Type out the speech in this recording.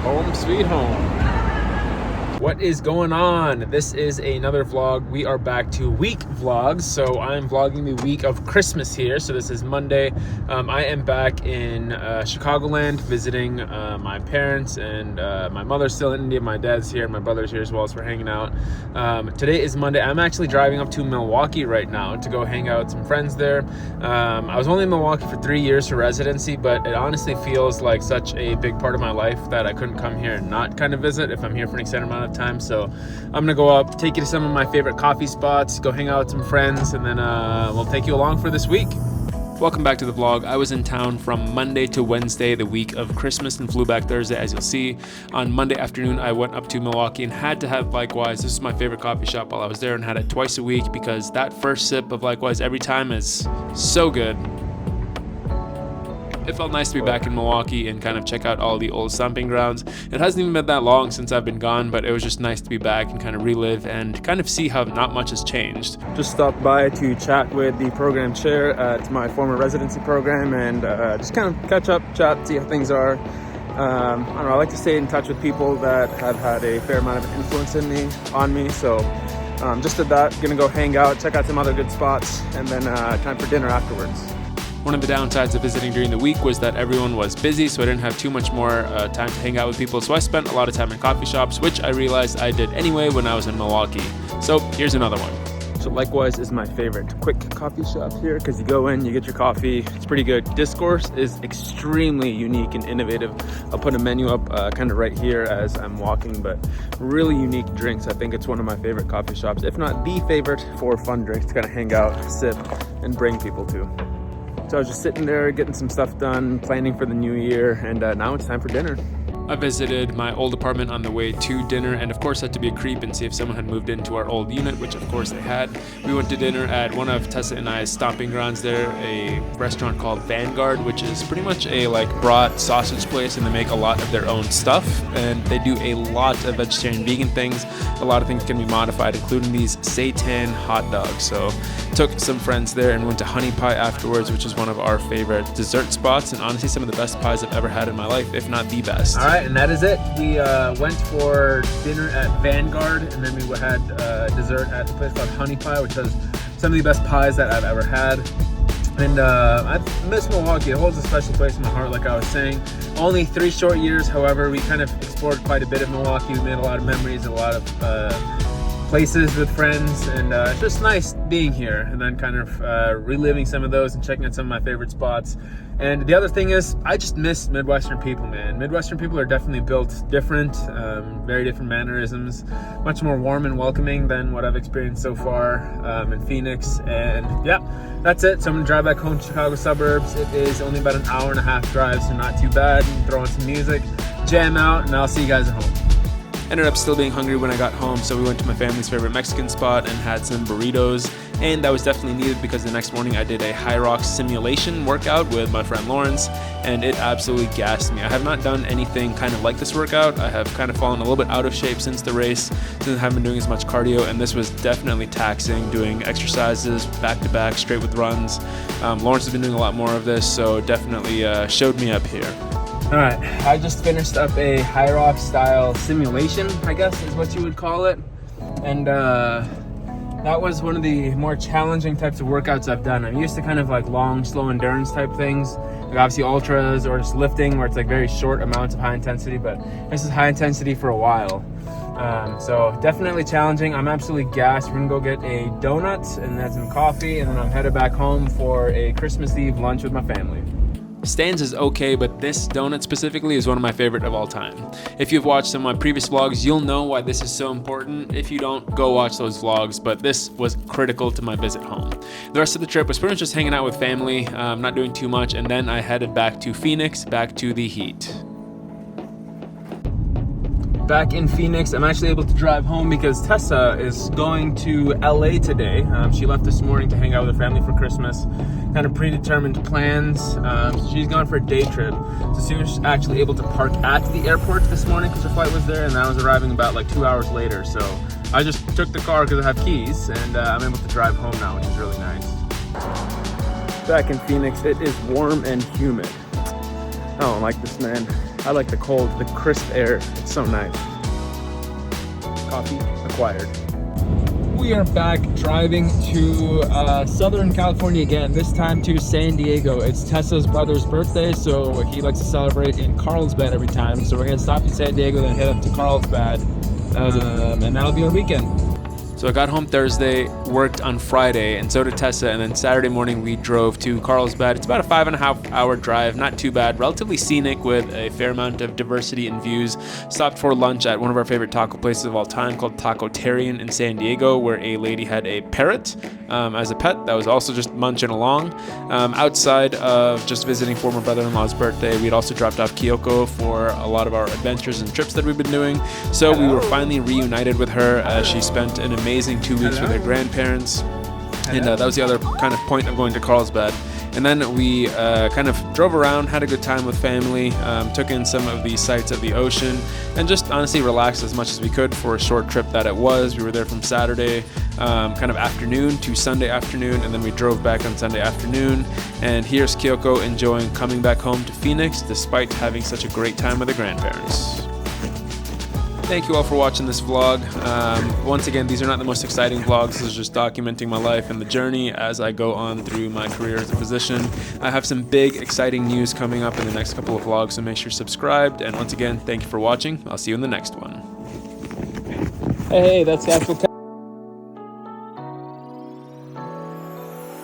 Home sweet home. What is going on? This is another vlog. We are back to week vlogs. So I'm vlogging the week of Christmas here. So this is Monday. I am back in Chicagoland visiting my parents, and my mother's still in India. My dad's here, my brother's here as well, so we're hanging out. Today is Monday. I'm actually driving up to Milwaukee right now to go hang out with some friends there. I was only in Milwaukee for 3 years for residency, but it honestly feels like such a big part of my life that I couldn't come here and not kind of visit if I'm here for an extended amount of time. So I'm gonna go up, take you to some of my favorite coffee spots, go hang out with some friends, and then we'll take you along for this week. Welcome back to the vlog. I was in town from Monday to Wednesday, the week of Christmas, and flew back Thursday, as you'll see. On Monday afternoon, I went up to Milwaukee and had to have Likewise. This is my favorite coffee shop while I was there, and had it twice a week because that first sip of Likewise every time is so good. It felt nice to be back in Milwaukee and kind of check out all the old stomping grounds. It hasn't even been that long since I've been gone, but it was just nice to be back and kind of relive and kind of see how not much has changed. Just stopped by to chat with the program chair at my former residency program and just kind of catch up, chat, see how things are. I don't know, I like to stay in touch with people that have had a fair amount of influence on me. So just did that, gonna go hang out, check out some other good spots, and then time for dinner afterwards. One of the downsides of visiting during the week was that everyone was busy, so I didn't have too much more time to hang out with people. So I spent a lot of time in coffee shops, which I realized I did anyway when I was in Milwaukee. So here's another one. So Likewise is my favorite quick coffee shop here because you go in, you get your coffee. It's pretty good. Discourse is extremely unique and innovative. I'll put a menu up kind of right here as I'm walking, but really unique drinks. I think it's one of my favorite coffee shops, if not the favorite, for fun drinks to kind of hang out, sip, and bring people to. So I was just sitting there getting some stuff done, planning for the new year, and now it's time for dinner. I visited my old apartment on the way to dinner, and of course had to be a creep and see if someone had moved into our old unit, which of course they had. We went to dinner at one of Tessa and I's stomping grounds there, a restaurant called Vanguard, which is pretty much a brat sausage place, and they make a lot of their own stuff, and they do a lot of vegetarian vegan things. A lot of things can be modified, including these seitan hot dogs. So took some friends there and went to Honey Pie afterwards, which is one of our favorite dessert spots, and honestly some of the best pies I've ever had in my life, if not the best. All right, and that is it. We went for dinner at Vanguard, and then we had dessert at the place called Honey Pie, which has some of the best pies that I've ever had. And I miss Milwaukee. It holds a special place in my heart, like I was saying. Only 3 short years, however, we kind of explored quite a bit of Milwaukee. We made a lot of memories, a lot of places with friends, and it's just nice being here and then kind of reliving some of those and checking out some of my favorite spots. And the other thing is, I just miss Midwestern people, man. Midwestern people are definitely built different, very different mannerisms, much more warm and welcoming than what I've experienced so far in Phoenix. And yeah, that's it. So I'm gonna drive back home to Chicago suburbs. It is only about an hour and a half drive, so not too bad. Throw on some music, jam out, and I'll see you guys at home. Ended up still being hungry when I got home, so we went to my family's favorite Mexican spot and had some burritos, and that was definitely needed because the next morning I did a High Rocks simulation workout with my friend Lawrence, and it absolutely gassed me. I have not done anything kind of like this workout. I have kind of fallen a little bit out of shape since the race, since I haven't been doing as much cardio, and this was definitely taxing, doing exercises back-to-back, straight with runs. Lawrence has been doing a lot more of this, so definitely showed me up here. All right, I just finished up a High Rock style simulation, I guess is what you would call it. And that was one of the more challenging types of workouts I've done. I'm used to kind of like long, slow endurance type things, like obviously ultras or just lifting where it's like very short amounts of high intensity, but this is high intensity for a while. So definitely challenging. I'm absolutely gassed. We're gonna go get a donut and then some coffee, and then I'm headed back home for a Christmas Eve lunch with my family. Stan's is okay, but this donut specifically is one of my favorite of all time. If you've watched some of my previous vlogs, you'll know why this is so important. If you don't, go watch those vlogs, but this was critical to my visit home. The rest of the trip was pretty much just hanging out with family, not doing too much, and then I headed back to Phoenix, back to the heat. Back in Phoenix, I'm actually able to drive home because Tessa is going to LA today. She left this morning to hang out with her family for Christmas. Kind of predetermined plans. So she's gone for a day trip. So she was actually able to park at the airport this morning because her flight was there, and I was arriving about like 2 hours later. So I just took the car because I have keys, and I'm able to drive home now, which is really nice. Back in Phoenix, it is warm and humid. I don't like this, man. I like the cold, the crisp air. It's so nice. Coffee acquired. We are back driving to Southern California again, this time to San Diego. It's Tessa's brother's birthday, so he likes to celebrate in Carlsbad every time. So we're gonna stop in San Diego, then head up to Carlsbad, and that'll be our weekend. So I got home Thursday, worked on Friday, and so did Tessa, and then Saturday morning we drove to Carlsbad. It's about a 5.5 hour drive, not too bad, relatively scenic with a fair amount of diversity and views. Stopped for lunch at one of our favorite taco places of all time called Tacotarian in San Diego, where a lady had a parrot as a pet that was also just munching along. Outside of just visiting former brother-in-law's birthday, we'd also dropped off Kyoko for a lot of our adventures and trips that we've been doing. So we were finally reunited with her as she spent an amazing 2 weeks with her grandparents, and that was the other kind of point of going to Carlsbad. And then we kind of drove around, had a good time with family, took in some of the sights of the ocean, and just honestly relaxed as much as we could for a short trip that it was. We were there from Saturday kind of afternoon to Sunday afternoon, and then we drove back on Sunday afternoon. And here's Kyoko enjoying coming back home to Phoenix despite having such a great time with her grandparents. Thank you all for watching this vlog. Once again, these are not the most exciting vlogs. This is just documenting my life and the journey as I go on through my career as a physician. I have some big, exciting news coming up in the next couple of vlogs, so make sure you're subscribed. And once again, thank you for watching. I'll see you in the next one. Hey, that's the actual